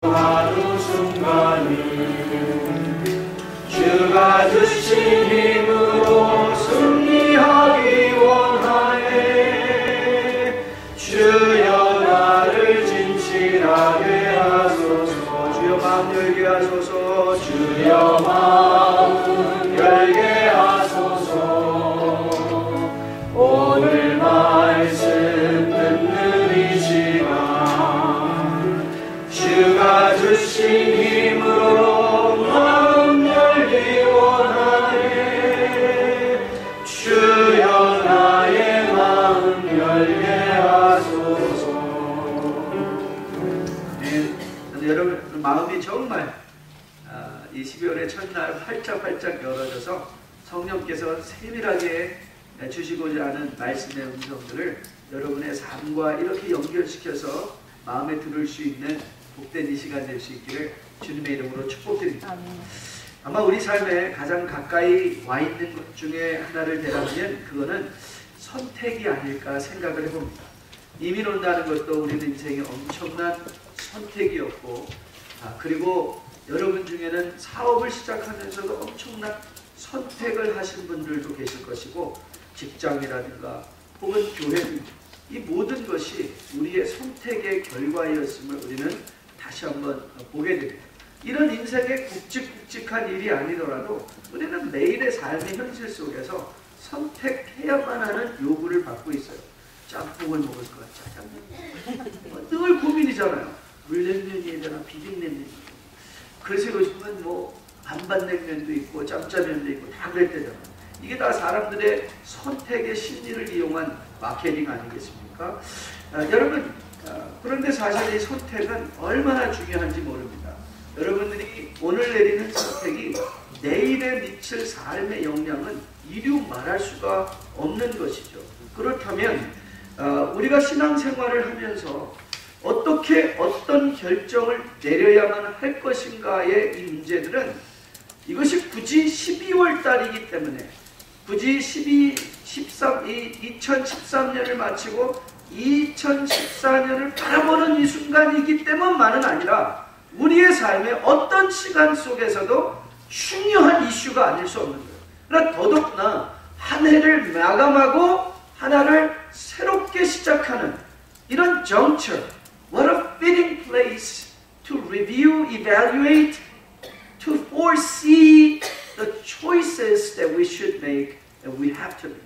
하루 순간을 주가 주신 힘으로 승리하기 원하네. 주여 나를 진실하게 하소서. 주여 마음 열게 하소서. 주여 마음 열게 하소서. 오늘 말씀 듣는 이 시간 주가 주신 힘으로 마음 열기 원하네. 주여 나의 마음 열게 하소서. 네, 여러분 마음이 정말 이 12월의 첫날 활짝활짝 열어져서 성령께서 세밀하게 주시고자 하는 말씀의 음성들을 여러분의 삶과 이렇게 연결시켜서 마음에 들을 수 있는 복된 이 시간 될 수 있기를 주님의 이름으로 축복드립니다. 아마 우리 삶에 가장 가까이 와 있는 것 중에 하나를 대라면 그거는 선택이 아닐까 생각을 해봅니다. 이민 온다는 것도 우리는 인생에 엄청난 선택이었고, 그리고 여러분 중에는 사업을 시작하면서도 엄청난 선택을 하신 분들도 계실 것이고, 직장이라든가 혹은 교회, 이 모든 것이 우리의 선택의 결과였음을 우리는 다시 한번 보게 됩니다. 이런 인생의 굵직굵직한 일이 아니더라도 우리는 매일의 삶의 현실 속에서 선택해야만 하는 요구를 받고 있어요. 짬뽕을 먹을 것, 짜장면, 늘 고민이잖아요. 물냉면이 되나 비빔냉면이. 그래서 요즘은 뭐 반반냉면도 있고 짬짜면도 있고 다 그랬대잖아요. 이게 다 사람들의 선택의 심리를 이용한 마케팅 아니겠습니까? 여러분, 그런데 사실 이 선택은 얼마나 중요한지 모릅니다. 여러분들이 오늘 내리는 선택이 내일에 미칠 삶의 영향은 이루 말할 수가 없는 것이죠. 그렇다면 우리가 신앙생활을 하면서 어떻게 어떤 결정을 내려야만 할 것인가의 이 문제들은 이것이 굳이 12월 달이기 때문에 굳이 2013년을 마치고 2014년을 바라보는 이 순간이기 때문만은 아니라 우리의 삶의 어떤 시간 속에서도 중요한 이슈가 아닐 수 없는 거예요. 그러나 더더구나 한 해를 마감하고 하나를 새롭게 시작하는 이런 juncture, what a fitting place to review, evaluate, to foresee the choices that we should make and we have to make.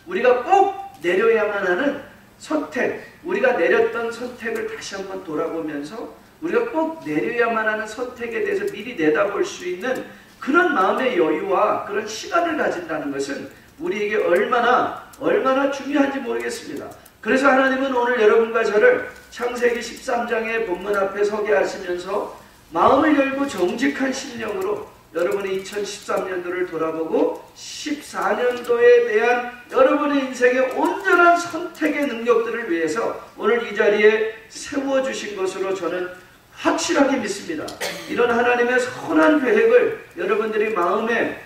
우리가 꼭 내려야만 하는 선택, 우리가 내렸던 선택을 다시 한번 돌아보면서 우리가 꼭 내려야만 하는 선택에 대해서 미리 내다볼 수 있는 그런 마음의 여유와 그런 시간을 가진다는 것은 우리에게 얼마나 중요한지 모르겠습니다. 그래서 하나님은 오늘 여러분과 저를 창세기 13장의 본문 앞에 서게 하시면서 마음을 열고 정직한 심령으로 여러분의 2013년도를 돌아보고 14년도에 대한 여러분의 인생의 온전한 선택의 능력들을 위해서 오늘 이 자리에 세워주신 것으로 저는 확실하게 믿습니다. 이런 하나님의 선한 계획을 여러분들이 마음에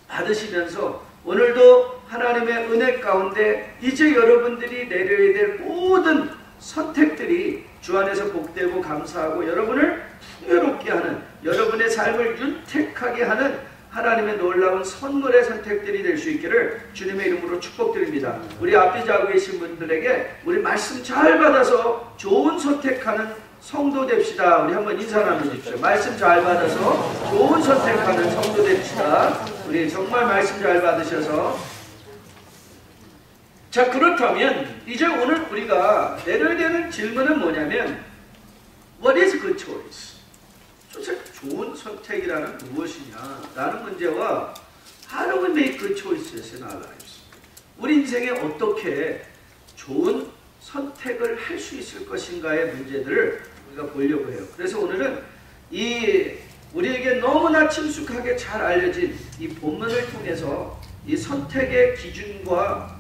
받으시면서 오늘도 하나님의 은혜 가운데 이제 여러분들이 내려야 될 모든 선택들이 주 안에서 복되고 감사하고 여러분을 풍요롭게 하는, 여러분의 삶을 윤택하게 하는 하나님의 놀라운 선물의 선택들이 될 수 있기를 주님의 이름으로 축복드립니다. 우리 앞에 자고 계신 분들에게 우리 말씀 잘 받아서 좋은 선택하는 성도 됩시다. 우리 한번 인사 나누십시오. 말씀 잘 받아서 좋은 선택하는 성도 됩시다. 우리 정말 말씀 잘 받으셔서. 자, 그렇다면 이제 오늘 우리가 내려야 되는 질문은 뭐냐면 What is a good choice? 도대체 좋은 선택이라는 무엇이냐 라는 문제와 How do we make good choices in our lives? 우리 인생에 어떻게 좋은 선택을 할 수 있을 것인가의 문제들을 우리가 보려고 해요. 그래서 오늘은 우리에게 너무나 친숙하게 잘 알려진 이 본문을 통해서 이 선택의 기준과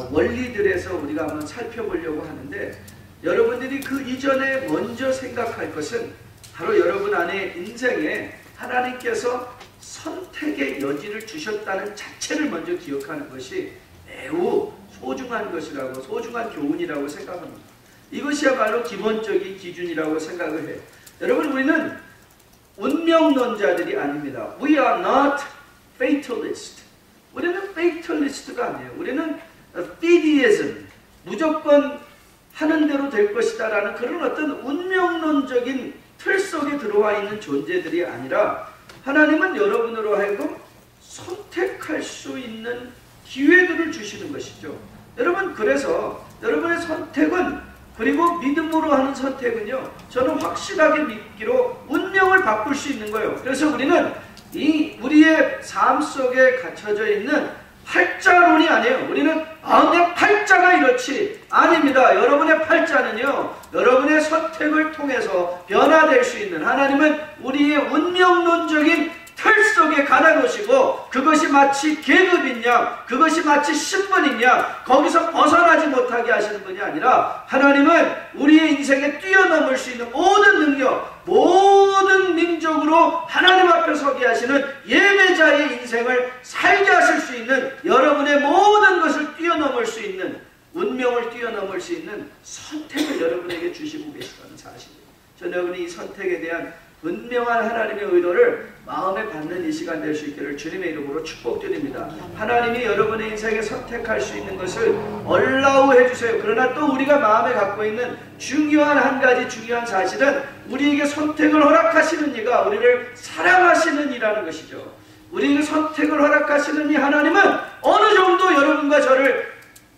원리들에서 우리가 한번 살펴보려고 하는데, 여러분들이 그 이전에 먼저 생각할 것은 바로 여러분 안에 인생에 하나님께서 선택의 여지를 주셨다는 자체를 먼저 기억하는 것이 매우 소중한 것이라고, 소중한 교훈이라고 생각합니다. 이것이야말로 기본적인 기준이라고 생각을 해요. 여러분, 우리는 운명론자들이 아닙니다. We are not fatalist. 우리는 fatalist가 아니에요. 우리는 fideism, 무조건 하는 대로 될 것이다 라는 그런 어떤 운명론적인 틀 속에 들어와 있는 존재들이 아니라, 하나님은 여러분으로 하여금 선택할 수 있는 기회들을 주시는 것이죠. 여러분, 그래서 여러분의 선택은, 그리고 믿음으로 하는 선택은요, 저는 확실하게 믿기로 운명을 바꿀 수 있는 거예요. 그래서 우리는 우리의 삶 속에 갇혀져 있는 팔자론이 아니에요. 우리는 내 팔자가 이렇지. 아닙니다. 여러분의 팔자는요, 여러분의 선택을 통해서 변화될 수 있는, 하나님은 우리의 운명론적인 틀 속에 가다 놓으시고, 그것이 마치 계급이냐, 그것이 마치 신분이냐, 거기서 벗어나지 못하게 하시는 분이 아니라, 하나님은 우리의 인생에 뛰어넘을 수 있는 모든 능력, 모든 민족으로 하나님 앞에 서게 하시는 예배자의 인생을 살게 하실 수 있는, 여러분의 모든 것을 뛰어넘을 수 있는, 운명을 뛰어넘을 수 있는 선택을 여러분에게 주시고 계시다는 사실이에요. 저는 여러분이 이 선택에 대한 분명한 하나님의 의도를 마음에 받는 이 시간 될 수 있기를 주님의 이름으로 축복드립니다. 하나님이 여러분의 인생에 선택할 수 있는 것을 allow 해주세요. 그러나 또 우리가 마음에 갖고 있는 중요한 한 가지 중요한 사실은, 우리에게 선택을 허락하시는 이가 우리를 사랑하시는 이라는 것이죠. 우리에게 선택을 허락하시는 이 하나님은 어느 정도 여러분과 저를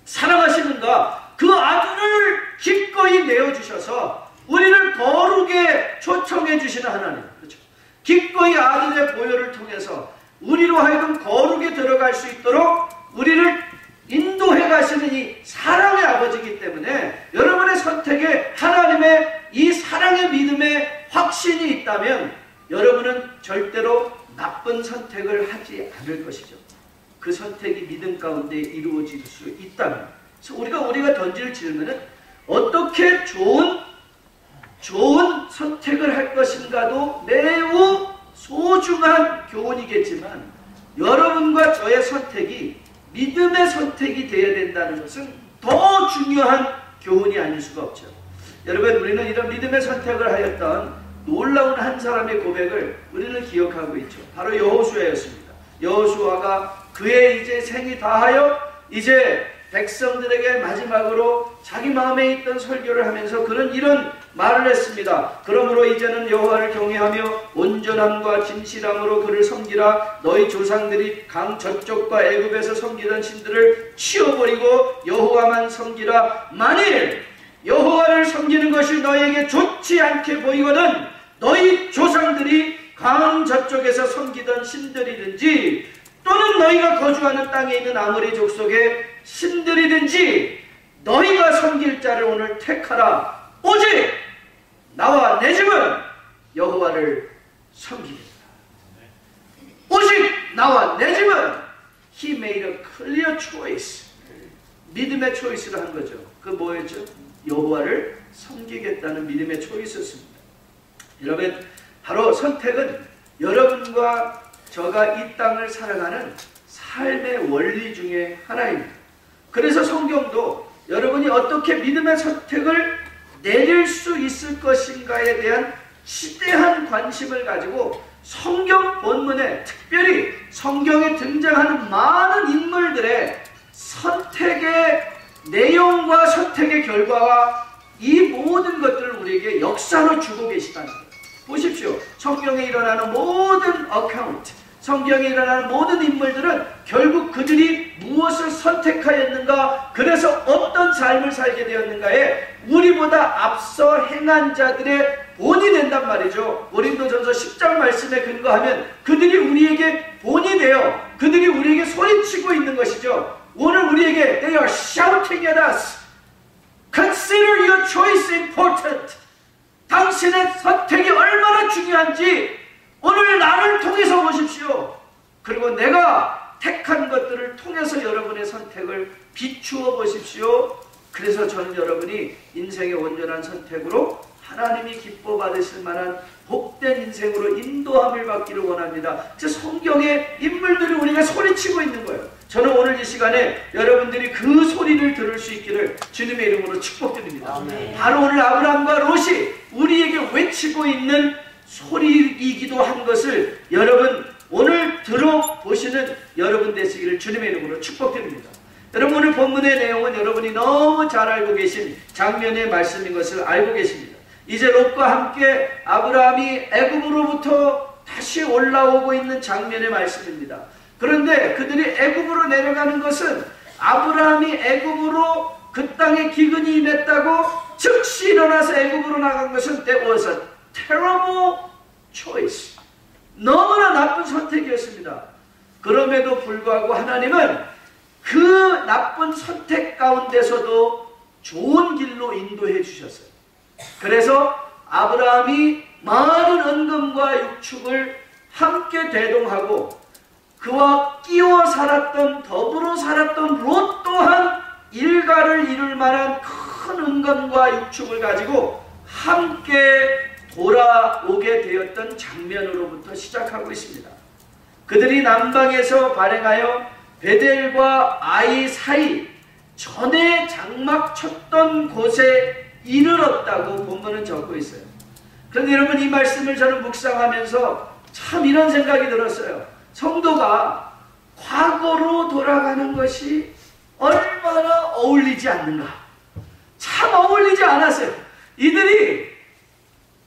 사랑하시는가, 그 아들을 기꺼이 내어주셔서 우리를 거룩에 초청해 주시는 하나님, 그렇죠? 기꺼이 아들의 보혈을 통해서 우리로 하여금 거룩에 들어갈 수 있도록 우리를 인도해 가시는 이 사랑의 아버지이기 때문에, 여러분의 선택에 하나님의 이 사랑의 믿음의 확신이 있다면 여러분은 절대로 나쁜 선택을 하지 않을 것이죠. 그 선택이 믿음 가운데 이루어질 수 있다면. 그래서 우리가 던질 질문은, 어떻게 좋은 선택을 할 것인가도 매우 소중한 교훈이겠지만, 여러분과 저의 선택이 믿음의 선택이 되어야 된다는 것은 더 중요한 교훈이 아닐 수가 없죠. 여러분, 우리는 이런 믿음의 선택을 하였던 놀라운 한 사람의 고백을 우리는 기억하고 있죠. 바로 여호수아였습니다. 여호수아가 그의 이제 생이 다하여 이제 백성들에게 마지막으로 자기 마음에 있던 설교를 하면서 그는 이런 말을 했습니다. 그러므로 이제는 여호와를 경외하며 온전함과 진실함으로 그를 섬기라. 너희 조상들이 강 저쪽과 애굽에서 섬기던 신들을 치워버리고 여호와만 섬기라. 만일 여호와를 섬기는 것이 너희에게 좋지 않게 보이거든 너희 조상들이 강 저쪽에서 섬기던 신들이든지 또는 너희가 거주하는 땅에 있는 아모리 족속의 신들이든지 너희가 섬길 자를 오늘 택하라. 오직 나와 내 집은 여호와를 섬기겠다. 오직 나와 내 집은 He made a clear choice. 믿음의 초이스를 한 거죠. 그 뭐였죠? 여호와를 섬기겠다는 믿음의 초이스였습니다. 여러분, 바로 선택은 여러분과 저가 이 땅을 살아가는 삶의 원리 중에 하나입니다. 그래서 성경도 여러분이 어떻게 믿음의 선택을 내릴 수 있을 것인가에 대한 시대한 관심을 가지고 성경 본문에, 특별히 성경에 등장하는 많은 인물들의 선택의 내용과 선택의 결과와 이 모든 것들을 우리에게 역사로 주고 계시다는 거예요. 보십시오. 성경에 일어나는 모든 어카운트, 성경에 일어나는 모든 인물들은 결국 그들이 무엇을 선택하였는가, 그래서 어떤 삶을 살게 되었는가에 우리보다 앞서 행한 자들의 본이 된단 말이죠. 고린도전서 10장 말씀에 근거하면 그들이 우리에게 본이 되어 그들이 우리에게 소리치고 있는 것이죠. 오늘 우리에게 They are shouting at us. Consider your choice important. 당신의 선택이 얼마나 중요한지 오늘 나를 통해서 보십시오. 그리고 내가 택한 것들을 통해서 여러분의 선택을 비추어 보십시오. 그래서 저는 여러분이 인생의 온전한 선택으로 하나님이 기뻐 받으실 만한 복된 인생으로 인도함을 받기를 원합니다. 그래서 성경의 인물들이 우리가 소리치고 있는 거예요. 저는 오늘 이 시간에 여러분들이 그 소리를 들을 수 있기를 주님의 이름으로 축복드립니다. 아멘. 바로 오늘 아브라함과 롯이 우리에게 외치고 있는 소리이기도 한 것을 여러분 오늘 들어보시는 여러분 되시기를 주님의 이름으로 축복드립니다. 여러분 오늘 본문의 내용은 여러분이 너무 잘 알고 계신 장면의 말씀인 것을 알고 계십니다. 이제 롯과 함께 아브라함이 애굽으로부터 다시 올라오고 있는 장면의 말씀입니다. 그런데 그들이 애굽으로 내려가는 것은 아브라함이 애굽으로 그 땅에 기근이 임했다고 즉시 일어나서 애굽으로 나간 것은 that was a terrible choice. 너무나 나쁜 선택이었습니다. 그럼에도 불구하고 하나님은 그 나쁜 선택 가운데서도 좋은 길로 인도해 주셨어요. 그래서 아브라함이 많은 은금과 육축을 함께 대동하고 그와 끼워 살았던 더불어 살았던 롯 또한 일가를 이룰 만한 큰 은금과 육축을 가지고 함께 돌아오게 되었던 장면으로부터 시작하고 있습니다. 그들이 남방에서 발행하여 베델과 아이 사이 전에 장막 쳤던 곳에 이르렀다고 본문은 적고 있어요. 그런데 여러분 이 말씀을 저는 묵상하면서 참 이런 생각이 들었어요. 성도가 과거로 돌아가는 것이 얼마나 어울리지 않는가. 참 어울리지 않았어요. 이들이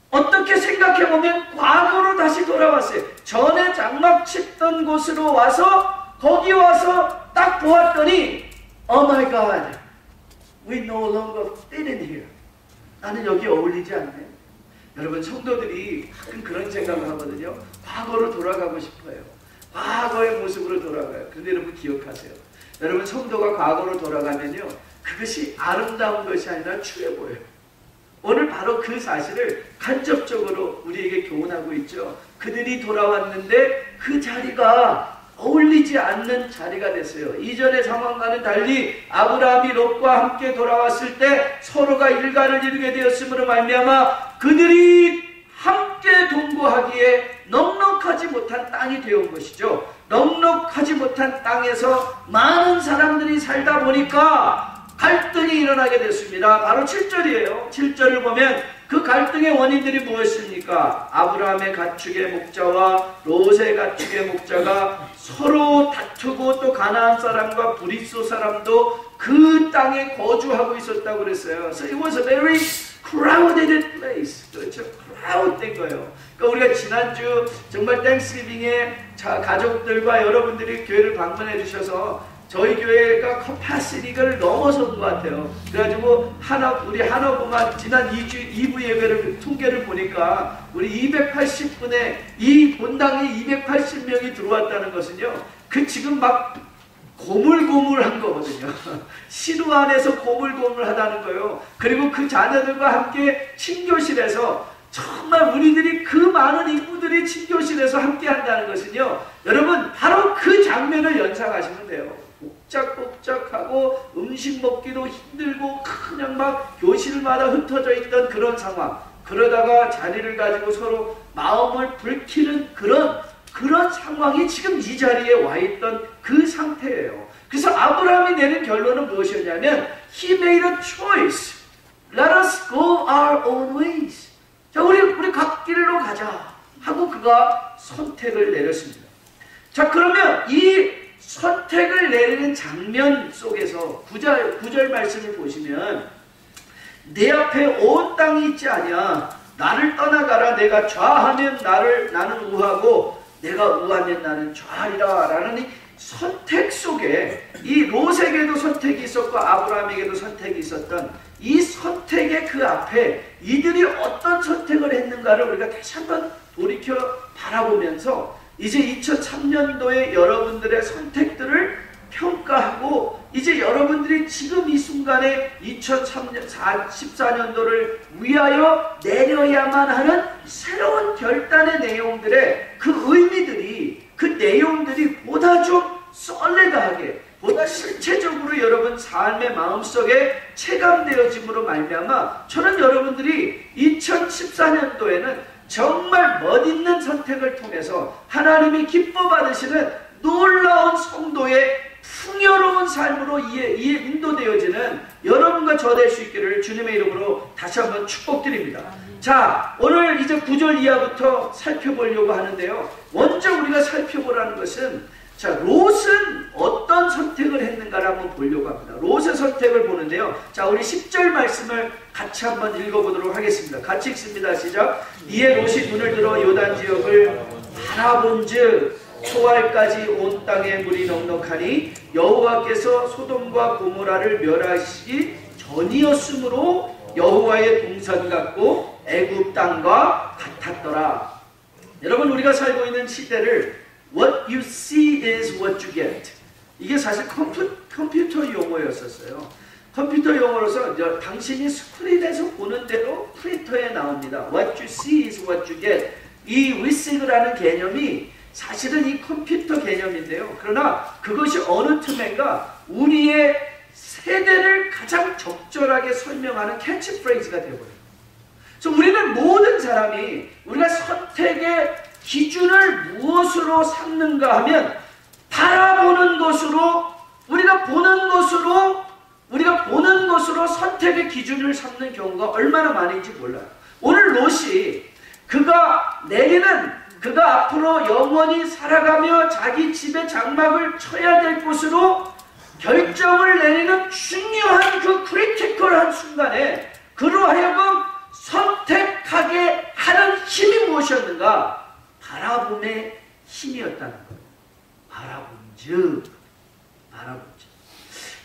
어떻게 생각해보면 과거로 다시 돌아왔어요. 전에 장막 쳤던 곳으로 와서 거기 와서 딱 보았더니 Oh my God, we no longer fit in here. 나는 여기 어울리지 않네. 여러분 성도들이 가끔 그런 생각을 하거든요. 과거로 돌아가고 싶어요. 과거의 모습으로 돌아가요. 근데 여러분 기억하세요. 여러분 성도가 과거로 돌아가면요. 그것이 아름다운 것이 아니라 추해 보여요. 오늘 바로 그 사실을 간접적으로 우리에게 교훈하고 있죠. 그들이 돌아왔는데 그 자리가 어울리지 않는 자리가 됐어요. 이전의 상황과는 달리 아브라함이 롯과 함께 돌아왔을 때 서로가 일가를 이루게 되었으므로 말미암아 그들이 함께 동거하기에 넉넉하지 못한 땅이 되어온 것이죠. 넉넉하지 못한 땅에서 많은 사람들이 살다 보니까 갈등이 일어나게 됐습니다. 바로 7절이에요. 7절을 보면 그 갈등의 원인들이 무엇입니까? 아브라함의 가축의 목자와 롯의 가축의 목자가 서로 다투고 또 가나안 사람과 브리스 사람도 그 땅에 거주하고 있었다고 그랬어요. So it was a very crowded place. 그렇죠? crowd된 거예요. 그러니까 우리가 지난주 정말 땡스기빙에 가족들과 여러분들이 교회를 방문해 주셔서 저희 교회가 커파시티를 넘어선 것 같아요. 그래가지고 우리 한어부만 지난 2부 예배를 통계를 보니까 우리 280분에 이 본당에 280명이 들어왔다는 것은요. 그 지금 막 고물고물한 거거든요. 시루 안에서 고물고물하다는 거예요. 그리고 그 자녀들과 함께 친교실에서 정말 우리들이 그 많은 인부들이 친교실에서 함께 한다는 것은요. 여러분 바로 그 장면을 연상하시면 돼요. 복작복작하고 음식 먹기도 힘들고 그냥 막 교실마다 흩어져 있던 그런 상황. 그러다가 자리를 가지고 서로 마음을 불키는 그런 상황이 지금 이 자리에 와 있던 그 상태예요. 그래서 아브라함이 내린 결론은 무엇이었냐면 He made a choice. Let us go our own ways. 자, 우리 각 길로 가자 하고 그가 선택을 내렸습니다. 자, 그러면 이 선택을 내리는 장면 속에서 9절 말씀을 보시면 내 앞에 온 땅이 있지 아니야. 나를 떠나가라. 내가 좌하면 나는 우하고 내가 우하면 나는 좌하리라 라는 이 선택 속에 이 롯에게도 선택이 있었고 아브라함에게도 선택이 있었던 이 선택의 그 앞에 이들이 어떤 선택을 했는가를 우리가 다시 한번 돌이켜 바라보면서 이제 2003년도에 여러분들의 선택들을 평가하고 이제 여러분들이 지금 이 순간에 2014년도를 위하여 내려야만 하는 새로운 결단의 내용들의 그 의미들이 그 내용들이 보다 좀 솔리드하게 보다 실체적으로 여러분 삶의 마음속에 체감되어짐으로 말미암아 저는 여러분들이 2014년도에는 정말 멋있는 선택을 통해서 하나님이 기뻐 받으시는 놀라운 성도의 풍요로운 삶으로 인도되어지는 여러분과 저 될 수 있기를 주님의 이름으로 다시 한번 축복드립니다. 자, 오늘 이제 9절 이하부터 살펴보려고 하는데요. 먼저 우리가 살펴보라는 것은, 자, 롯은 어떤 선택을 했는가를 한번 보려고 합니다. 롯의 선택을 보는데요. 자, 우리 10절 말씀을 같이 한번 읽어보도록 하겠습니다. 같이 읽습니다. 시작. 이에 롯이 눈을 들어 요단 지역을 바라본즉 초알까지 온 땅에 물이 넉넉하니 여호와께서 소돔과 고모라를 멸하시기 전이었으므로 여호와의 동산 같고 애굽 땅과 같았더라. 여러분, 우리가 살고 있는 시대를 What you see is what you get. 이게 사실 컴퓨터 용어였었어요. 컴퓨터 용어로서 당신이 스크린에서 보는 대로 프린터에 나옵니다. What you see is what you get. 이 receive라는 개념이 사실은 이 컴퓨터 개념인데요. 그러나 그것이 어느 틈엔가 우리의 세대를 가장 적절하게 설명하는 캐치프레이즈가 되어버려요. 그래서 우리는 모든 사람이 우리가 선택의 기준을 무엇으로 삼는가 하면 바라보는 것으로, 우리가 보는 것으로 선택의 기준을 삼는 경우가 얼마나 많은지 몰라요. 오늘 롯이 그가 앞으로 영원히 살아가며 자기 집의 장막을 쳐야 될 곳으로 결정을 내리는 중요한 그 크리티컬한 순간에 그로 하여금 선택하게 하는 힘이 무엇이었는가? 바라봄의 힘이었다는 거예요. 바라본즉.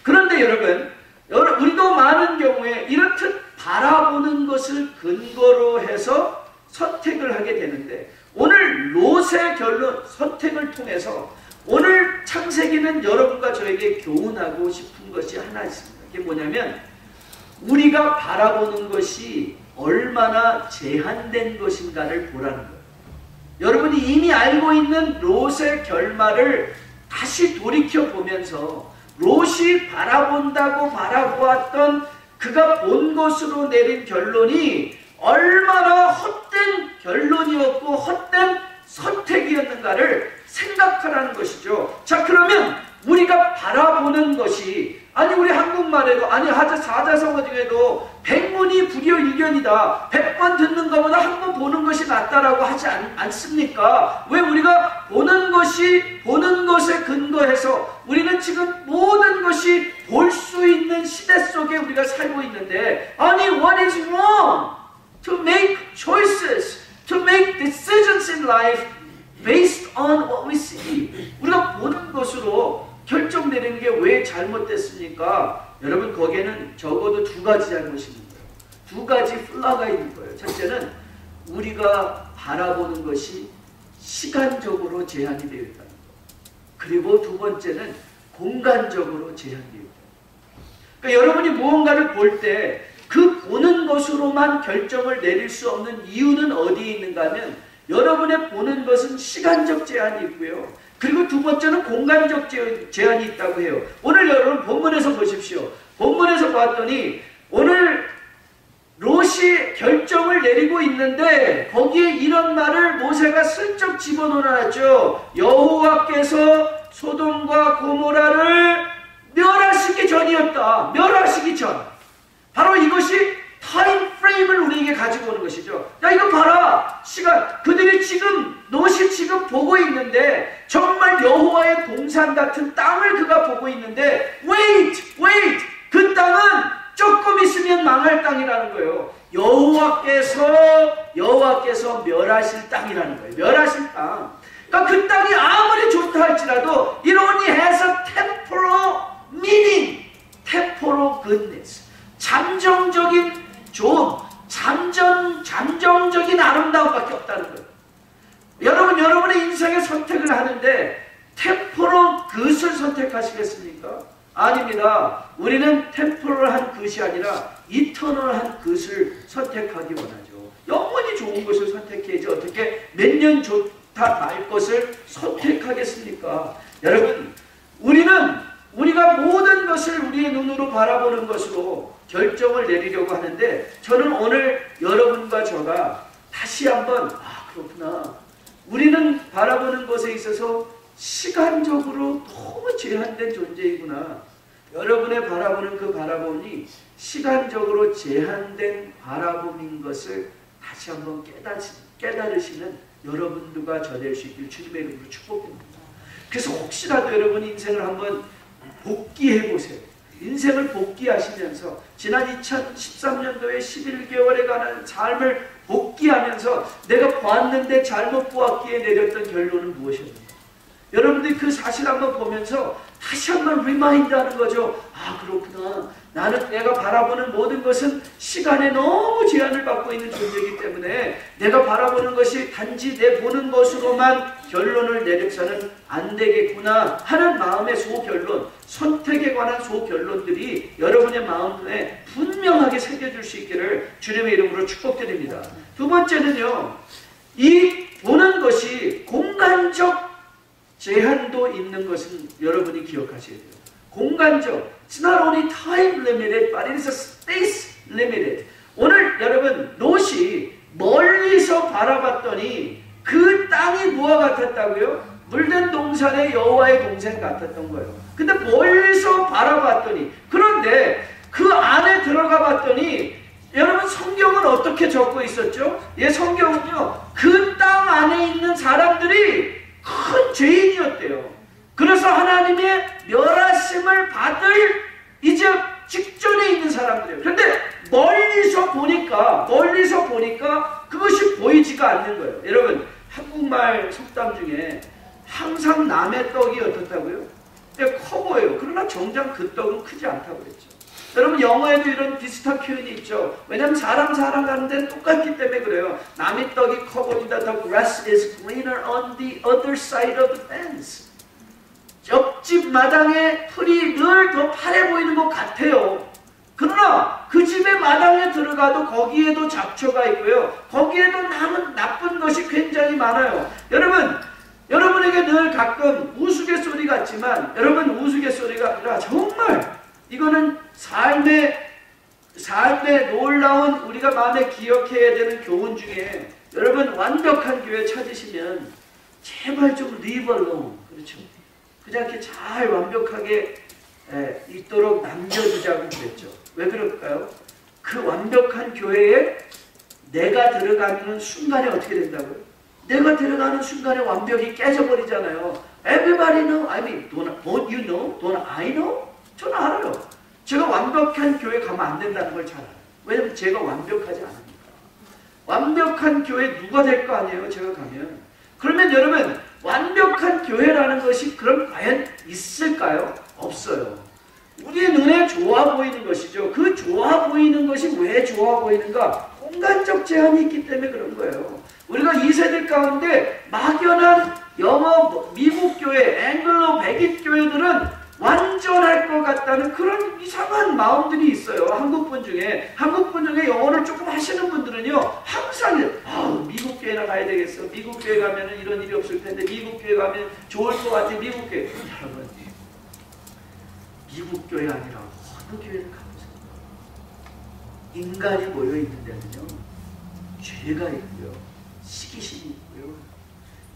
그런데 여러분, 우리도 많은 경우에 이렇듯 바라보는 것을 근거로 해서 선택을 하게 되는데, 오늘 롯의 결론, 선택을 통해서 오늘 창세기는 여러분과 저에게 교훈하고 싶은 것이 하나 있습니다. 그게 뭐냐면, 우리가 바라보는 것이 얼마나 제한된 것인가를 보라는 거예요. 여러분이 이미 알고 있는 롯의 결말을 다시 돌이켜보면서 롯이 바라본다고 바라보았던 그가 본 것으로 내린 결론이 얼마나 헛된 결론이었고 헛된 선택이었는가를 생각하라는 것이죠. 자, 그러면 우리가 바라보는 것이, 아니 우리 한국말에도, 아니 사자성어 중에도 백문이 불여일견이다, 100번 듣는 것보다 한 번 보는 것이 낫다라고 하지 않습니까? 왜 우리가 보는 것에 근거해서 우리는 지금 모든 것이 볼 수 있는 시대 속에 우리가 살고 있는데, 아니 what is wrong to make choices, to make decisions in life based on what we see? 우리가 보는 것으로 결정 내리는 게 왜 잘못됐습니까? 여러분, 거기에는 적어도 두 가지 잘못이 있는 거예요. 두 가지 플라가 있는 거예요. 첫째는 우리가 바라보는 것이 시간적으로 제한이 되어 있다는 거. 그리고 두 번째는 공간적으로 제한이 되어 있다. 그러니까 여러분이 무언가를 볼 때 그 보는 것으로만 결정을 내릴 수 없는 이유는 어디에 있는가 하면, 여러분의 보는 것은 시간적 제한이 있고요. 그리고 두 번째는 공간적 제한이 있다고 해요. 오늘 여러분 본문에서 보십시오. 본문에서 봤더니 오늘 롯이 결정을 내리고 있는데 거기에 이런 말을 모세가 슬쩍 집어넣어놨죠. 여호와께서 소돔과 고모라를 멸하시기 전이었다. 멸하시기 전. 바로 이것이 타임 프레임을 우리에게 가지고 오는 것이죠. 야, 이거 봐라. 시간. 그들이 지금, 롯이 지금 보고 있는데 정말 여호와의 동산 같은 땅을 그가 보고 있는데 wait. 그 땅은 조금 있으면 망할 땅이라는 거예요. 여호와께서 멸하실 땅이라는 거예요. 멸하실 땅. 그러니까 그 땅이 아무리 좋다 할지라도 it only has a temporal meaning, temporal goodness. 잠정적인 좋음, 잠정적인 아름다움밖에 없다는 거예요. 여러분의 인생의 선택을 하는데 템포럴 굿을 선택하시겠습니까? 아닙니다. 우리는 템포럴한 굿이 아니라 이터널한 굿을 선택하기 원하죠. 영원히 좋은 것을 선택해야지 어떻게 몇 년 좋다 말 것을 선택하겠습니까? 여러분, 우리는 우리가 모든 것을 우리의 눈으로 바라보는 것으로 결정을 내리려고 하는데, 저는 오늘 여러분과 저가 다시 한번 그렇구나, 우리는 바라보는 것에 있어서 시간적으로 너무 제한된 존재이구나. 여러분의 바라보는 그 바라봄이 시간적으로 제한된 바라봄인 것을 다시 한번 깨달으시는 여러분들과 저 될 수 있길 주님의 이름으로 축복합니다. 그래서 혹시라도 여러분 인생을 한번 복귀해 보세요. 인생을 복귀하시면서 지난 2013년도에 11개월에 관한 삶을 복귀하면서 내가 보았는데 잘못 보았기에 내렸던 결론은 무엇이었는가? 여러분들이 그 사실 한번 보면서 다시 한번 리마인드 하는 거죠. 그렇구나. 나는 내가 바라보는 모든 것은 시간에 너무 제한을 받고 있는 존재이기 때문에 내가 바라보는 것이 단지 내 보는 것으로만 결론을 내려서는 안 되겠구나 하는 마음의 소결론, 선택에 관한 소결론들이 여러분의 마음에 분명하게 새겨줄 수 있기를 주님의 이름으로 축복드립니다. 두 번째는요, 이 보는 것이 공간적 제한도 있는 것은 여러분이 기억하셔야 돼요. 공간적, it's not only time limited, but it is a space limited. 오늘 여러분 롯이 멀리서 바라봤더니 그 땅이 무엇 같았다고요? 물든 동산의 여호와의 동생 같았던 거예요. 근데 멀리서 바라봤더니, 그런데 그 안에 들어가 봤더니 여러분 성경은 어떻게 적고 있었죠? 성경은요, 그 땅 안에 있는 사람들이 큰 죄인이었대요. 그래서 하나님의 멸하심을 받을 이제 직전에 있는 사람들이에요. 그런데 멀리서 보니까 그것이 보이지가 않는 거예요. 여러분, 한국말 속담 중에 항상 남의 떡이 어떻다고요? 커 보여요. 그러나 정작 그 떡은 크지 않다고 그랬죠. 여러분, 영어에도 이런 비슷한 표현이 있죠. 왜냐하면 사람 가는 데는 똑같기 때문에 그래요. 남의 떡이 커 보인다. The grass is greener on the other side of the fence. 옆집 마당에 풀이 늘 더 파래 보이는 것 같아요. 그러나 그 집의 마당에 들어가도 거기에도 잡초가 있고요. 거기에도 나쁜 것이 굉장히 많아요. 여러분에게 늘 가끔 우스갯소리 같지만, 여러분 우스갯소리가 아니라 정말 이거는 삶의 놀라운 우리가 마음에 기억해야 되는 교훈 중에, 여러분 완벽한 교회 찾으시면 제발 좀 leave alone, 그렇죠? 그냥 이렇게 잘 완벽하게 있도록 남겨두자고 그랬죠. 왜 그럴까요? 그 완벽한 교회에 내가 들어가는 순간에 어떻게 된다고요? 내가 들어가는 순간에 완벽히 깨져버리잖아요. Everybody know, I mean, don't you know? Don't I know? 저는 알아요. 제가 완벽한 교회 가면 안 된다는 걸 잘 알아요. 왜냐면 제가 완벽하지 않으니까. 완벽한 교회 누가 될 거 아니에요, 제가 가면. 그러면 여러분, 완벽한 교회라는 것이 그럼 과연 있을까요? 없어요. 우리의 눈에 좋아 보이는 것이죠. 그 좋아 보이는 것이 왜 좋아 보이는가? 공간적 제한이 있기 때문에 그런 거예요. 우리가 2세대 가운데 막연한 영어 미국 교회, 앵글로 백인 교회들은 완전할 것 같다는 그런 이상한 마음들이 있어요. 한국 분 중에 영어를 조금 하시는 분들은요, 항상 미국 교회나 가야 되겠어. 미국 교회 가면 이런 일이 없을 텐데, 미국 교회 가면 좋을 것 같아. 미국 교회. 여러분, 미국 교회 아니라 어느 교회를 가보세요. 인간이 모여 있는 데는요, 죄가 있고요, 시기심이 있고요,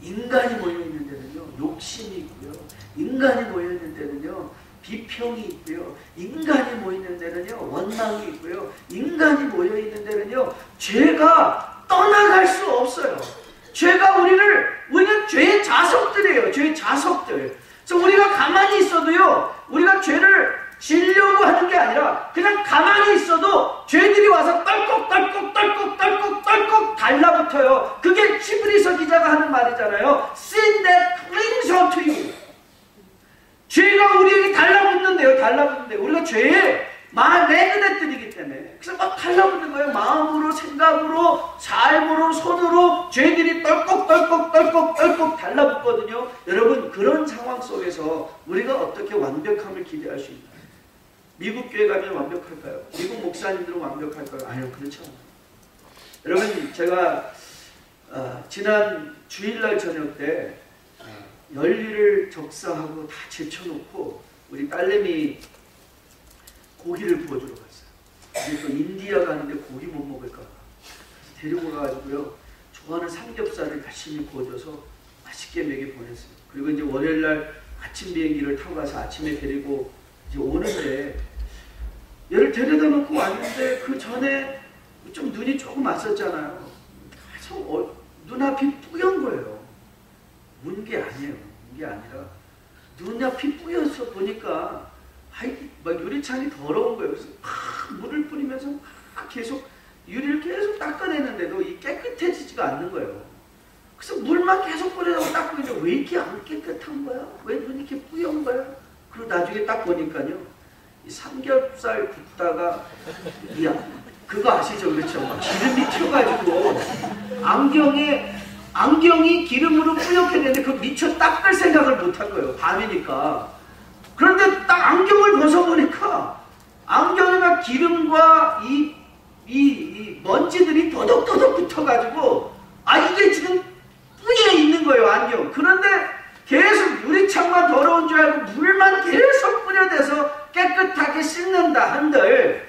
인간이 모여 있는 데는요, 욕심이 있고요, 인간이 모여 있는 데는요, 비평이 있고요, 인간이 모여 있는 데는요, 원망이 있고요, 인간이 모여 있는 데는요, 죄가 떠나갈 수 없어요. 죄가 우리는 죄의 자석들이에요. 죄의 자석들. 그래서 우리가 가만히 있어도요, 우리가 죄를 지려고 하는 게 아니라 그냥 가만히 있어도 죄들이 와서 떨컥 달라붙어요. 그게 히브리서 기자가 하는 말이잖아요. Sin that clings onto you. 죄가 우리에게 달라붙는데요. 우리가 죄에 매그넷들이기 때문에. 그래서 막 달라붙는 거예요. 마음으로, 생각으로, 삶으로, 손으로 죄들이 떨컥 달라붙거든요. 여러분, 그런 상황 속에서 우리가 어떻게 완벽함을 기대할 수 있나요? 미국 교회 가면 완벽할까요? 미국 목사님들은 완벽할까요? 아니요, 그렇지 않아요. 여러분, 제가 지난 주일날 저녁 때 열일을 적사하고 다 제쳐놓고 우리 딸내미 고기를 구워주러 갔어요. 근데 또 인디아 가는데 고기 못 먹을까 봐 데리고 가가지고요. 좋아하는 삼겹살을 열심히 구워줘서 맛있게 먹여 보냈어요. 그리고 이제 월요일날 아침 비행기를 타고 가서 아침에 데리고 이제 오는데 얘를 데려다 놓고 왔는데 그 전에 좀 눈이 조금 왔었잖아요. 계속 눈앞이 뿌연 거예요. 문 게 아니에요. 문 게 아니라 눈앞이 뿌여서 보니까 막 유리창이 더러운 거예요. 그래서 막 물을 뿌리면서 막 계속 유리를 계속 닦아내는데도 이 깨끗해지지가 않는 거예요. 그래서 물만 계속 뿌려서 닦고 있는데 왜 이렇게 안 깨끗한 거야? 왜 눈이 이렇게 뿌연 거야? 그리고 나중에 딱 보니까요. 이 삼겹살 굽다가 그거 아시죠? 그렇죠? 막 기름이 튀어가지고 안경이 기름으로 뿌옇게 되는데 그걸 미처 닦을 생각을 못 한 거예요. 밤이니까. 그런데 딱 안경을 벗어보니까 안경에가 기름과 이 먼지들이 더덕더덕 붙어가지고 이게 지금 뿌여 있는 거예요. 안경. 그런데 계속 유리창만 더러운 줄 알고 물만 계속 뿌려대서 깨끗하게 씻는다 한들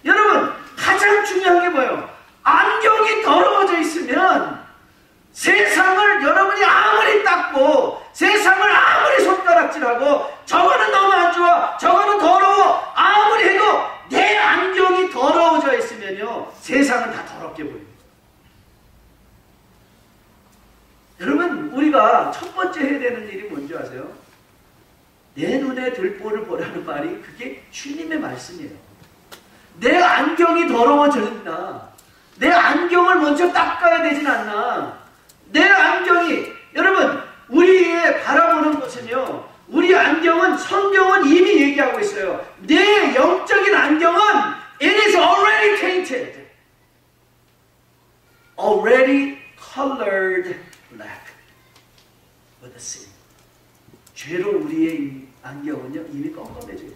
여러분 가장 중요한 게 뭐예요? 안경이 더러워져 있으면 세상을 여러분이 아무리 닦고 세상을 아무리 손가락질하고 저거는 너무 안 좋아 저거는 더러워 아무리 해도 내 안경이 더러워져 있으면요 세상은 다 더럽게 보입니다. 여러분 우리가 첫 번째 해야 되는 일이 뭔지 아세요? 내 눈에 들보를 보라는 말이 그게 주님의 말씀이에요. 내 안경이 더러워졌나? 내 안경을 먼저 닦아야 되진 않나? 내 안경이 여러분 우리의 바라보는 것은요 우리 안경은 성경은 이미 얘기하고 있어요. 내 영적인 안경은 it is already tainted, already colored black with the sin. 죄로 우리의 안경은요 이미 껌껌해져 있다.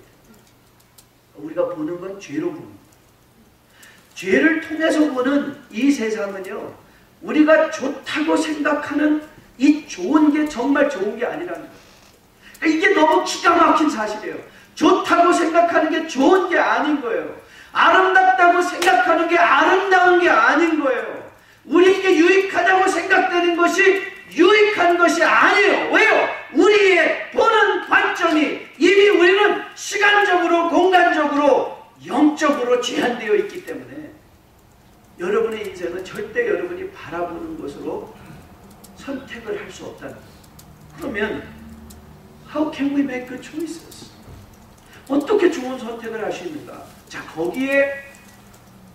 우리가 보는 건 죄로 봅니다. 죄를 통해서 보는 이 세상은요 우리가 좋다고 생각하는 이 좋은 게 정말 좋은 게 아니라는 거예요. 그러니까 이게 너무 기가 막힌 사실이에요. 좋다고 생각하는 게 좋은 게 아닌 거예요. 아름답다고 생각하는 게 아름다운 게 아닌 거예요. 우리에게 유익하다고 생각되는 것이 유익한 것이 아니에요. 왜요? 우리의 보는 관점이 이미 우리는 시간적으로 공간적으로 영적으로 제한되어 있기 때문에 여러분의 인생은 절대 여러분이 바라보는 것으로 선택을 할 수 없다는 거예요. 그러면 How can we make good choices? 어떻게 좋은 선택을 할 수 있는가? 자, 거기에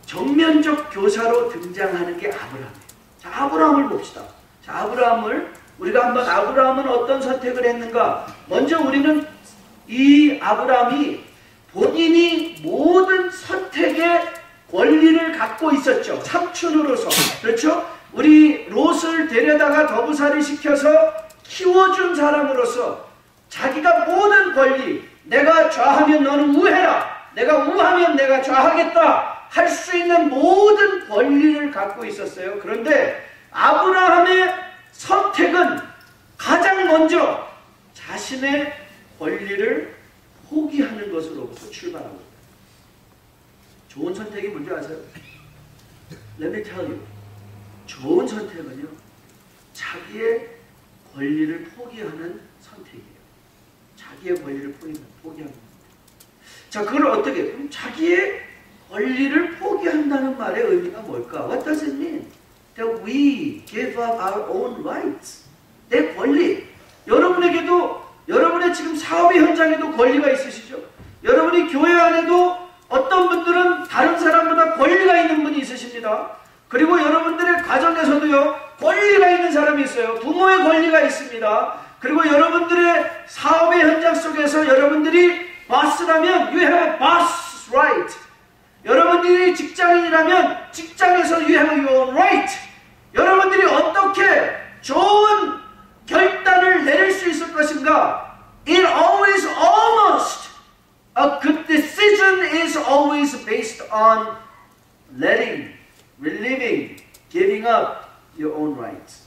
정면적 교사로 등장하는 게 아브라함이에요. 자, 아브라함을 봅시다. 자, 우리가 한번 아브라함은 어떤 선택을 했는가? 먼저 우리는 이 아브라함이 본인이 모든 선택의 권리를 갖고 있었죠. 삼촌으로서. 그렇죠? 우리 롯을 데려다가 더부살이 시켜서 키워준 사람으로서 자기가 모든 권리, 내가 좌하면 너는 우해라, 내가 우하면 내가 좌하겠다 할 수 있는 모든 권리를 갖고 있었어요. 그런데 아브라함의 선택은 가장 먼저 자신의 권리를 포기하는 것으로부터 출발하고 있어요. 좋은 선택이 뭔지 아세요? Let me tell you. 좋은 선택은요, 자기의 권리를 포기하는 선택이에요. 자기의 권리를 포기하는 겁니다. 자, 그걸 어떻게? 그럼 자기의 권리를 포기한다는 말의 의미가 뭘까? What does it mean? That we give up our own rights. 내 권리. 여러분에게도, 여러분의 지금 사업의 현장에도 권리가 있으시죠? 여러분이 교회 안에도 어떤 분들은 다른 사람보다 권리가 있는 분이 있으십니다. 그리고 여러분들의 가정에서도요, 권리가 있는 사람이 있어요. 부모의 권리가 있습니다. 그리고 여러분들의 사업의 현장 속에서 여러분들이 boss라면 you have a boss right. 여러분들이 직장인이라면 직장에서 you have your own right. 여러분들이 어떻게 좋은 결단을 내릴 수 있을 것인가? It always almost a good decision is always based on letting, relieving, giving up your own rights.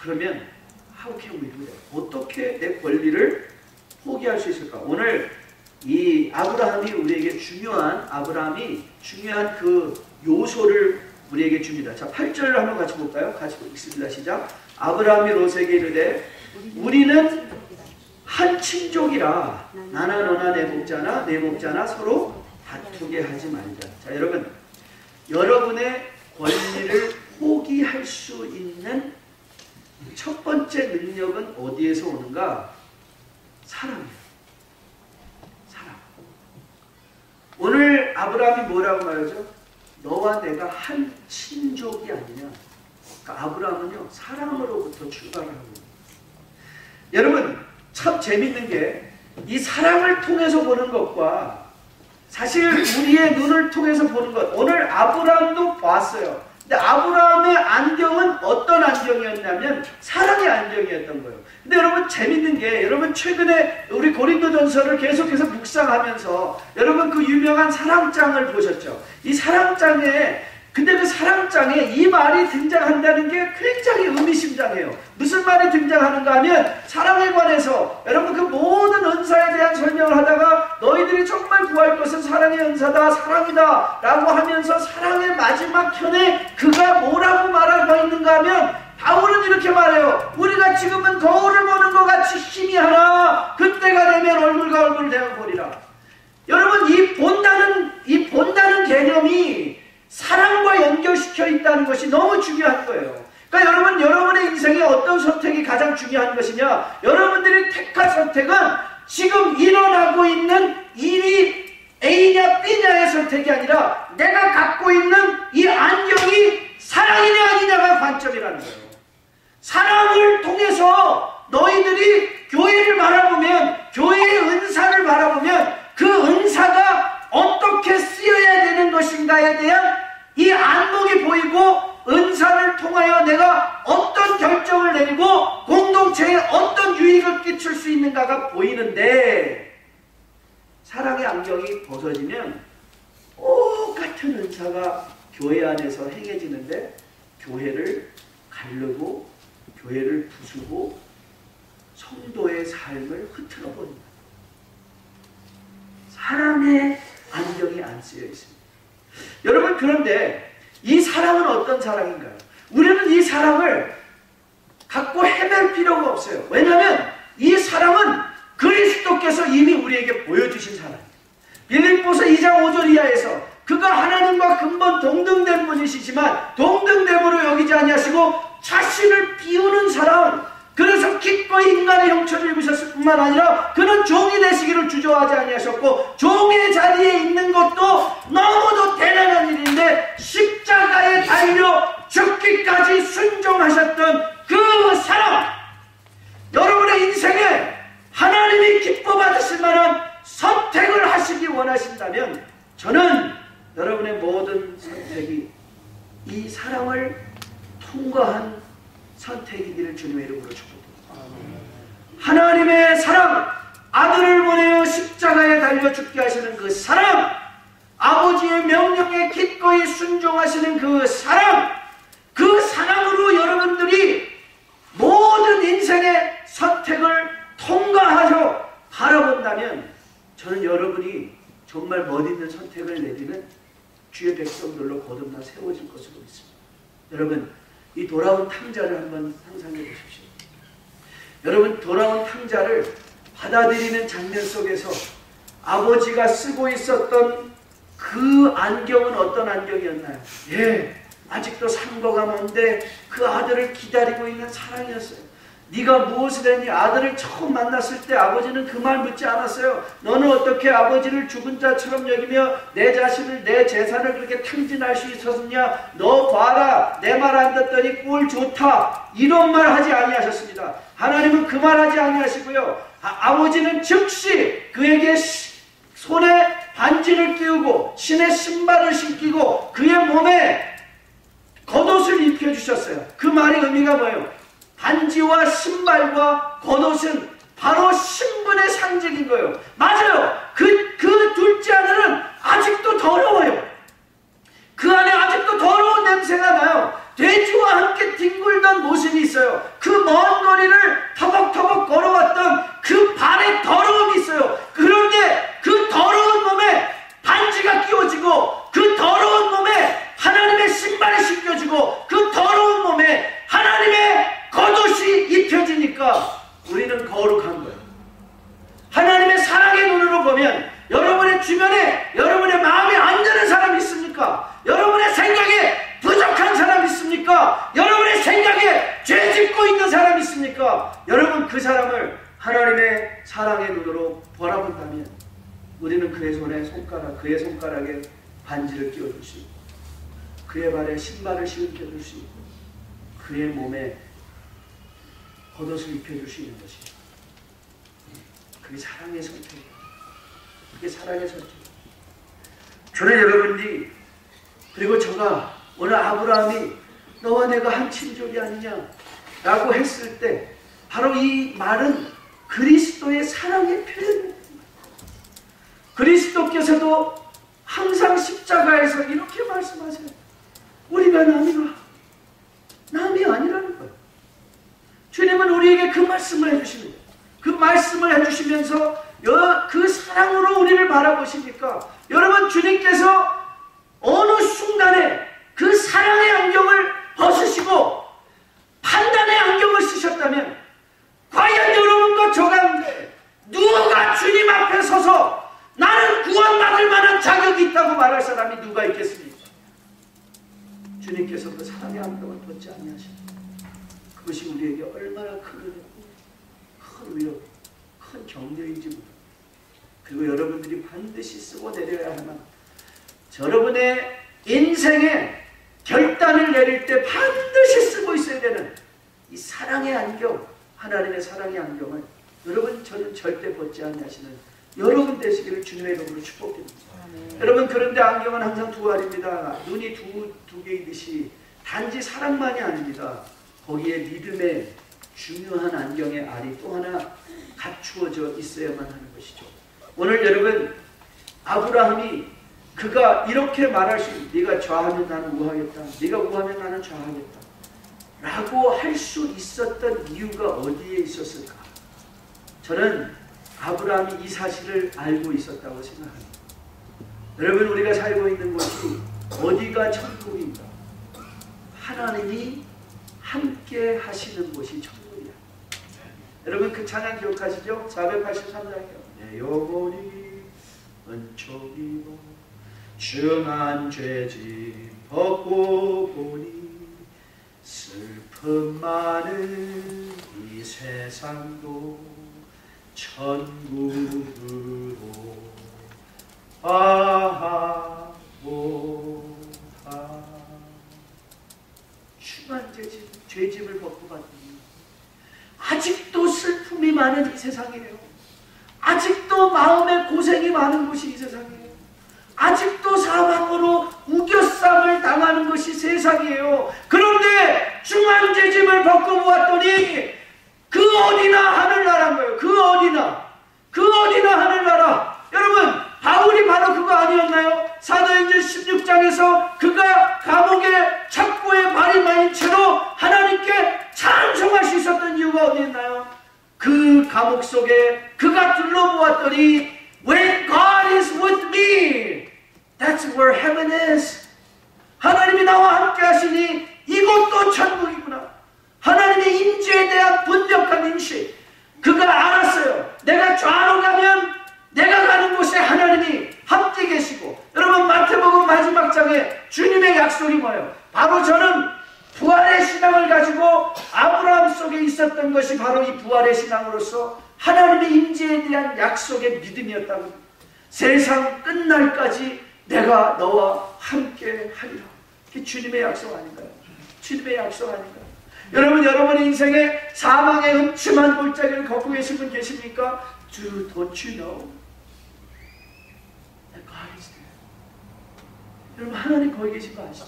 그러면 how can we do that? 어떻게 내 권리를 포기할 수 있을까? 오늘 이 아브라함이 우리에게 아브라함이 중요한 그 요소를 우리에게 줍니다. 자, 8절을 한번 같이 볼까요? 같이 읽습니다. 시작. 아브라함이 롯에게 이르되 우리는 한 친족이라 나나 너나 내 목자나 서로 다투게 하지 말자. 자, 여러분의 권리를 포기할 수 있는 첫 번째 능력은 어디에서 오는가? 사랑이에요. 사랑. 오늘 아브라함이 뭐라고 말하죠? 너와 내가 한 친족이 아니냐. 그러니까 아브라함은요, 사랑으로부터 출발하는 거예요. 여러분, 참 재밌는 게 이 사랑을 통해서 보는 것과 사실 우리의 눈을 통해서 보는 것, 오늘 아브라함도 봤어요. 근데 아브라함의 안경은 어떤 안경이었냐면 사랑의 안경이었던 거예요. 근데 여러분 재밌는 게, 여러분 최근에 우리 고린도전서를 계속해서 묵상하면서 여러분 그 유명한 사랑장을 보셨죠? 이 사랑장에, 근데 그 사랑장에 이 말이 등장한다는 게 굉장히 의미심장해요. 무슨 말이 등장하는가 하면 사랑에 관해서 여러분 그 모든 은사에 대한 설명을 하다가 너희들이 정말 구할 것은 사랑의 은사다, 사랑이다 라고 하면서 사랑의 마지막 편에 그가 뭐라고 말하고 있는가 하면 바울은 이렇게 말해요. 우리가 지금은 거울을 보는 것 같이 희미하나 그때가 되면 얼굴과 얼굴을 대하여 보리라. 여러분 이 본다는 개념이 사랑과 연결시켜 있다는 것이 너무 중요한 거예요. 그러니까 여러분, 여러분의 인생에 어떤 선택이 가장 중요한 것이냐? 여러분들이 택할 선택은 지금 일어나고 있는 일이 A냐 B냐의 선택이 아니라 내가 갖고 있는 이 안경이 사랑이냐 아니냐가 관점이라는 거예요. 사랑을 통해서 너희들이 교회를 바라보면, 교회의 은사를 바라보면 그 은사가 어떻게 쓰여야 되는 것인가에 대한 이 안목이 보이고 은사를 통하여 내가 어떤 결정을 내리고 공동체에 어떤 유익을 끼칠 수 있는가가 보이는데, 사랑의 안경이 벗어지면 똑같은 은사가 교회 안에서 행해지는데 교회를 가르고 교회를 부수고 성도의 삶을 흐트러 버립니다. 사랑의 안경이 안 쓰여 있습니다. 여러분, 그런데 이 사랑은 어떤 사랑인가요? 우리는 이 사랑을 갖고 헤맬 필요가 없어요. 왜냐하면 이 사랑은 그리스도께서 이미 우리에게 보여주신 사랑이에요. 빌립보서 2장 5절 이하에서 그가 하나님과 근본 동등된 분이시지만 동등됨으로 여기지 아니하시고 자신을 비우는 사랑, 그래서 기꺼이 인간의 형체를 입으셨을 뿐만 아니라 그는 종이 되시기를 주저하지 아니하셨고 종의 자리에 있는 것도 너무도 대단한 일인데 십자가에 달려 죽기까지 순종하셨던 그 사랑, 여러분의 인생에 하나님이 기뻐 받으실 만한 선택을 하시기 원하신다면 저는 여러분의 모든 선택이 이 사랑을 통과한 선택이기를 주님의 이름으로 축복합니다. 하나님의 사랑, 아들을 보내어 십자가에 달려 죽게 하시는 그 사랑, 아버지의 명령에 기꺼이 순종하시는 그 사랑, 그 사랑으로 여러분들이 모든 인생의 선택을 통과하여 바라본다면 저는 여러분이 정말 멋있는 선택을 내리는 주의 백성들로 거듭나 세워질 것으로 믿습니다. 여러분, 이 돌아온 탕자를 한번 상상해 보십시오. 여러분, 돌아온 탕자를 받아들이는 장면 속에서 아버지가 쓰고 있었던 그 안경은 어떤 안경이었나요? 예, 아직도 상고가 먼데 그 아들을 기다리고 있는 사랑이었어요. 네가 무엇을 했니? 아들을 처음 만났을 때 아버지는 그 말 묻지 않았어요. 너는 어떻게 아버지를 죽은 자처럼 여기며 내 자신을, 내 재산을 그렇게 탕진할 수 있었느냐? 너 봐라, 내 말 안 듣더니 꼴 좋다, 이런 말 하지 아니하셨습니다. 하나님은 그 말 하지 아니하시고요, 아버지는 즉시 그에게 손에 반지를 끼우고 신의 신발을 신기고 그의 몸에 겉옷을 입혀주셨어요. 그 말의 의미가 뭐예요? 반지와 신발과 겉옷은 바로 신분의 상징인 거예요. 맞아요. 그 둘째 아들은 아직도 더러워요. 그 안에 아직도 더러운 냄새가 나요. 돼지와 함께 뒹굴던 모습이 있어요. 그 먼 거리를 터벅터벅 걸어왔던 그 발의 더러운 우리는 거룩한 거예요. 하나님의 사랑의 눈으로 보면 여러분의 주변에 여러분의 마음에 안 드는 사람이 있습니까? 여러분의 생각에 부족한 사람이 있습니까? 여러분의 생각에 죄 짓고 있는 사람이 있습니까? 여러분 그 사람을 하나님의 사랑의 눈으로 바라본다면 우리는 그의 손에 손가락, 그의 손가락에 반지를 끼워줄 수 있고 그의 발에 신발을 신겨줄 수 있고 그의 몸에 겉옷을 입혀줄 수 있는 것이에요. 그게 사랑의 선택이에요. 그게 사랑의 선택이에요. 저는 여러분들이 그리고 저가 오늘 아브라함이 너와 내가 한 친족이 아니냐 라고 했을 때 바로 이 말은 그리스도의 사랑의 표현입니다. 그리스도께서도 항상 십자가에서 이렇게 말씀하세요. 우리가 남이 아니라는 거예요. 주님은 우리에게 그 말씀을 해주시는 거예요. 그 말씀을 해주시면서 그 사랑으로 우리를 바라보시니까 여러분 주님께서 어느 순간에 그 사랑의 안경을 벗으시고 판단의 안경을 쓰셨다면 과연 여러분과 저 가운데 누가 주님 앞에 서서 나는 구원받을 만한 자격이 있다고 말할 사람이 누가 있겠습니까? 주님께서 그 사랑의 안경을 벗지 아니하시니 그것이 우리에게 얼마나 큰 위로, 큰 격려인지 모릅니다. 그리고 여러분들이 반드시 쓰고 내려야 하나 여러분의 인생에 결단을 내릴 때 반드시 쓰고 있어야 되는 이 사랑의 안경, 하나님의 사랑의 안경을 여러분 저는 절대 벗지 아니하시는 여러분 되시기를 주님의 이름으로 축복드립니다. 여러분 그런데 안경은 항상 두 알입니다. 눈이 두 개이듯이 단지 사랑만이 아닙니다. 거기에 믿음의 중요한 안경의 알이 또 하나 갖추어져 있어야만 하는 것이죠. 오늘 여러분 아브라함이 그가 이렇게 말할 수 있는 네가 좌하면 나는 우하겠다. 네가 우하면 나는 좌하겠다. 라고 할 수 있었던 이유가 어디에 있었을까? 저는 아브라함이 이 사실을 알고 있었다고 생각합니다. 여러분 우리가 살고 있는 곳이 어디가 천국인가? 하나님이 함께 하시는 곳이 천국이야. 여러분 그 찬양 기억하시죠? 483장이요. 내 영혼이 은총이고 중한 죄짐 벗고 보니 슬픔 많은 이 세상도 천국으로 아하오하. 중한 죄짐을 벗고 봤더니 아직도 슬픔이 많은 이 세상이에요. 아직도 마음에 고생이 많은 곳이 이 세상이에요. 아직도 사망으로 우겨쌈을 당하는 것이 세상이에요. 그런데 중한 죄짐을 벗고 보았더니 그 어디나 하늘나라인 거예요. 그 어디나 하늘나라. 여러분 바울이 바로 그거 아니었나요? 사도행전 16장에서 그가 감옥에 착고에 발이 마인 채로 하나님께 찬송할 수 있었던 이유가 어디 있나요? 그 감옥 속에 그가 둘러보았더니 When God is with me, that's where heaven is. 하나님이 나와 함께 하시니 이곳도 천국이구나. 하나님의 임재에 대한 분명한 인식. 그가 알았어요. 내가 좌로 가면 내가 가는 곳에 하나님이 함께 계시고. 여러분 마태복음 마지막 장에 주님의 약속이 뭐예요? 바로 저는 부활의 신앙을 가지고 아브라함 속에 있었던 것이 바로 이 부활의 신앙으로서 하나님의 임재에 대한 약속의 믿음이었다고. 세상 끝날까지 내가 너와 함께 하리라. 그게 주님의 약속 아닌가요? 주님의 약속 아닌가요? 여러분 여러분의 인생에 사망의 음침한 골짜기를 걷고 계신 분 계십니까? Don't you know that God is there? 여러분 하나님 거기 계신 거 아시죠?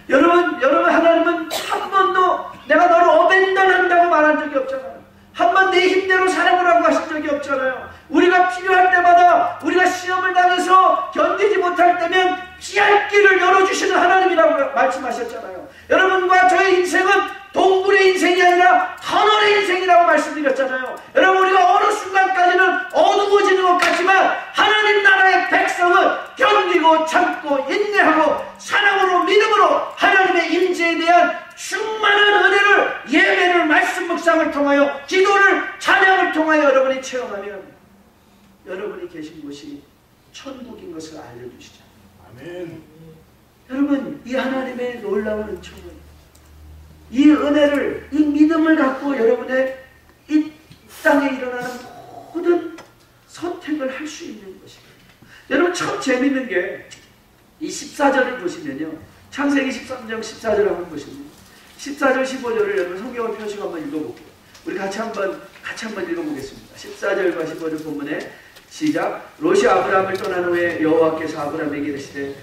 여러분 하나님은 한 번도 내가 너를 어벤던한다고 말한 적이 없잖아요. 한 번 내 힘대로 살아보라고 하신 적이 없잖아요. 우리가 필요할 때마다 우리가 시험을 당해서 견디지 못할 때면 피할 길을 열어주시는 하나님이라고 말씀하셨잖아요. 여러분과 저의 인생은 동굴의 인생이 아니라 터널의 인생이라고 말씀드렸잖아요. 여러분 우리가 어느 순간까지는 어두워지는 것 같지만 하나님 나라의 백성은 견디고 참고 인내하고 사랑으로 믿음으로 하나님의 임재에 대한 충만한 은혜를 예배를 말씀 묵상 묵상을 통하여 기도를 찬양을 통하여 여러분이 체험하면 여러분이 계신 곳이 천국인 것을 알려주시죠. 아멘. 여러분, 이 하나님의 놀라운 은총은 이 은혜를, 이 믿음을 갖고 여러분의 이 땅에 일어나는 모든 선택을 할 수 있는 것입니다. 여러분, 참 재밌는 게 이 14절을 보시면요, 창세기 13장 14절을 한번 보시면 14절 15절을 여러분 성경을 펴시고 한번 읽어볼게요. 우리 같이 한번 읽어보겠습니다. 14절과 15절 본문에 시작. 롯이 아브라함을 떠난 후에 여호와께서 아브라함에게 이르시되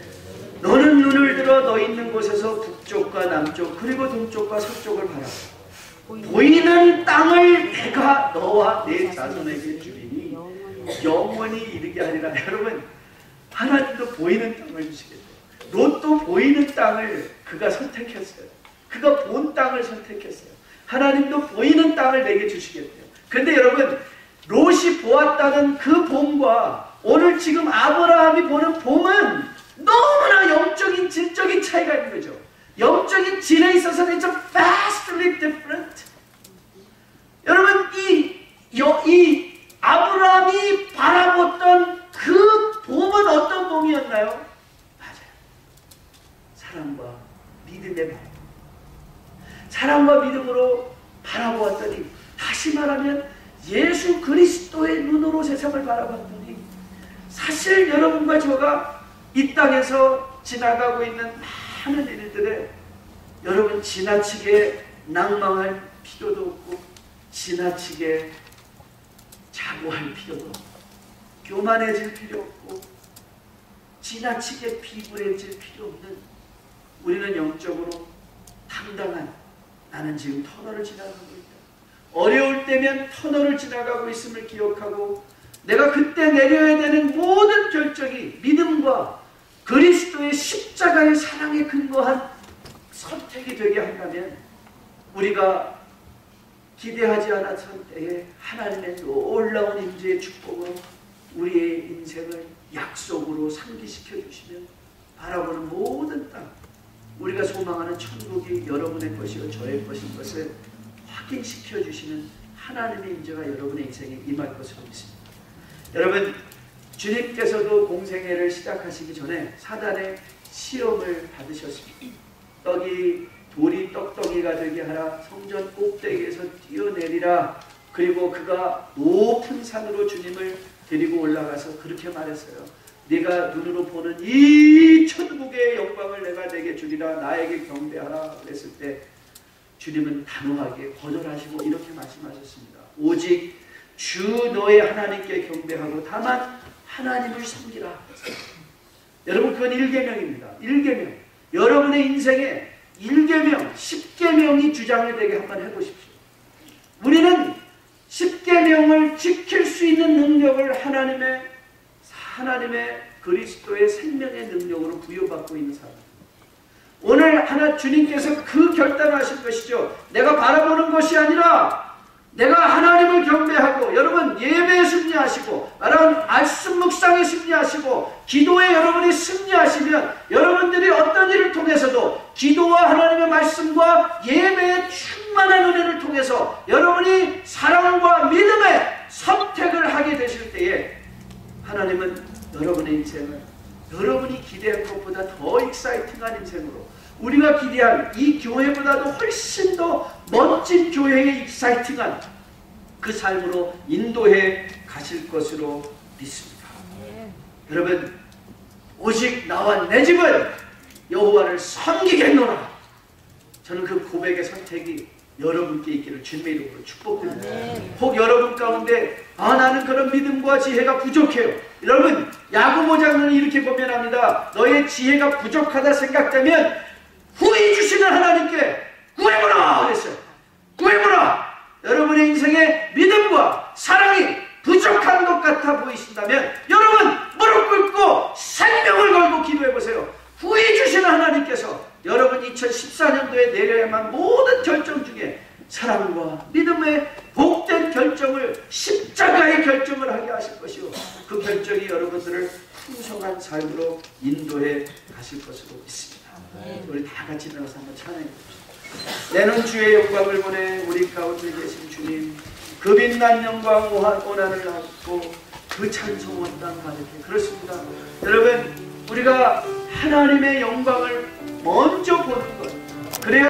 너는 눈을 들어 너 있는 곳에서 북쪽과 남쪽 그리고 동쪽과 서쪽을 바라. 보이는 땅을 내가 너와 내 자손에게 주리니 영원히 이르게 하리라. 여러분, 하나님도 보이는 땅을 주시겠대요. 롯도 보이는 땅을 그가 선택했어요. 그가 본 땅을 선택했어요. 하나님도 보이는 땅을 내게 주시겠대요. 그런데 여러분, 롯이 보았다는 그 봄과 오늘 지금 아브라함이 보는 봄은 너무나 영적인 질적인 차이가 있는 거죠. 영적인 질에 있어서는 좀 vastly different. 여러분, 이 아브라함이 바라봤던 그 봄은 어떤 봄이었나요? 맞아요. 사랑과 믿음의 봄. 사랑과 믿음으로 바라보았더니, 다시 말하면 예수 그리스도의 눈으로 세상을 바라봤더니, 사실 여러분과 저가 이 땅에서 지나가고 있는 많은 일들에 여러분 지나치게 낭망할 필요도 없고 지나치게 자고할 필요도 없고 교만해질 필요 없고 지나치게 비굴해질 필요 없는, 우리는 영적으로 당당한, 나는 지금 터널을 지나가고 있다. 어려울 때면 터널을 지나가고 있음을 기억하고 내가 그때 내려야 되는 모든 결정이 믿음과 그리스도의 십자가의 사랑에 근거한 선택이 되게 한다면 우리가 기대하지 않았던 때에 하나님의 놀라운 임재의 축복으로 우리의 인생을 약속으로 상기시켜 주시면 바라보는 모든 땅, 우리가 소망하는 천국이 여러분의 것이요 저의 것인 것을 확인시켜 주시는 하나님의 임재가 여러분의 인생에 임할 것으로 믿습니다. 여러분, 주님께서도 공생애를 시작하시기 전에 사단의 시험을 받으셨습니다. 돌이 떡덩이가 되게 하라, 성전 꼭대기에서 뛰어내리라. 그리고 그가 높은 산으로 주님을 데리고 올라가서 그렇게 말했어요. 네가 눈으로 보는 이 천국의 영광을 내가 내게 주리라. 나에게 경배하라. 그랬을 때 주님은 단호하게 거절하시고 이렇게 말씀하셨습니다. 오직 주 너의 하나님께 경배하고 다만 하나님을 섬기라. 여러분, 그건 1계명입니다. 1계명. 여러분의 인생에 1계명, 10계명이 주장을 되게 한번 해보십시오. 우리는 10계명을 지킬 수 있는 능력을 하나님의 그리스도의 생명의 능력으로 부여받고 있는 사람. 오늘 주님께서 그 결단을 하신 것이죠. 내가 바라보는 것이 아니라 내가 하나님을 경배하고, 여러분 예배에 승리하시고 말하는 말씀 묵상에 승리하시고 기도에 여러분이 승리하시면 여러분들이 어떤 일을 통해서도 기도와 하나님의 말씀과 예배의 충만한 은혜를 통해서 여러분이 사랑과 믿음의 선택을 하게 되실 때에 하나님은 여러분의 인생을 여러분이 기대한 것보다 더 익사이팅한 인생으로, 우리가 기대한 이 교회보다도 훨씬 더 멋진 교회의 익사이팅한 그 삶으로 인도해 가실 것으로 믿습니다. 여러분, 오직 나와 내 집은 여호와를 섬기겠노라. 저는 그 고백의 선택이 여러분께 있기를 주님의 이름으로 축복드립니다. 혹 여러분 가운데 나는 그런 믿음과 지혜가 부족해요. 여러분, 야고보 장로는 이렇게 고면합니다. 너의 지혜가 부족하다 생각되면 후히 주시는 하나님께 구해보라 그랬어요. 구해보라. 여러분의 인생에 믿음과 사랑이 부족한 것 같아 보이신다면 여러분 무릎 꿇고 생명을 걸고 기도해보세요. 후히 주시는 하나님께서 여러분 2014년도에 내려야만 모든 결정 중에 사랑과 믿음의 복된 결정을, 십자가의 결정을 하게 하실 것이요, 그 결정이 여러분들을 풍성한 삶으로 인도해 가실 것으로 믿습니다. 우리 다 같이 일어나서 한번 찬양해 봅시다. 내는 주의 영광을 보내 우리 가운데 계신 주님, 그 빛난 영광 오난을 안고 그 찬송 온 땅 가득해. 그렇습니다. 여러분, 우리가 하나님의 영광을 먼저 보는 것, 그래야